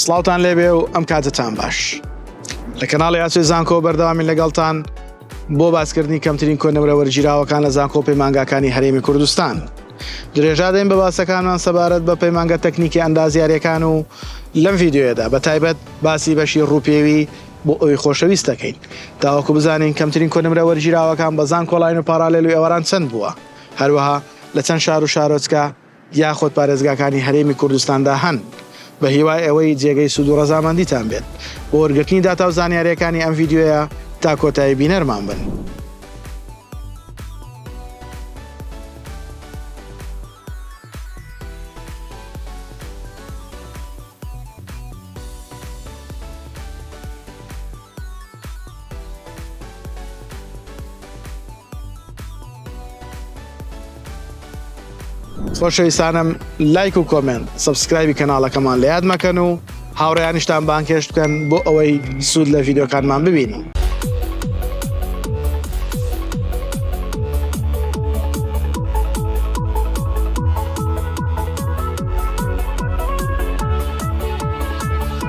سڵاوتان لێبێ و ئەم کاتتان باش لە کەناڵی ئاسوی زانکۆ بەردەوامین لەگەڵتان بۆ باسکردنی کەمترین کۆنەورە وەرگیراوەکان لە زانکۆ پەیمانگاکانی هەرێمی کوردستان. درێژا دەین بە باسەکانمان سەبارەت بە پەیمانگە تەکنیکی ئەندازیاریەکان و لەم ڤیددیۆیەدا بە تایبەت باسی بەشی ڕووپێوی بۆ ئەوی خۆشەویست دەکەین تاوەکو بزانین کەمترین کۆنەورە وەرگیراوەکان بە زانکۆڵاین و پارالێل و ئێوەران چەند بووە، هەروەها لە چەند شار و شارۆچکە یاخۆت پارێزگاکانی هەرێمی کوردستاندا هەن بە هیوای ئەوەی جێگەی سوود و ڕەزامەندیتان بێت. بۆ وەرگرتنی داتا و زانیاریەکانی ئەم ڤیددیۆیە تا کۆتایی بینەرمان بن. خۆشەویستانم لایک و کۆمنت سەبسکرایبی کەناڵەکەمان لە یاد مەکەن و هاوڕێیانیشتان بانکێشت بکەن بۆ ئەوەی سوود لە ڤیددیۆکانمان ببینی.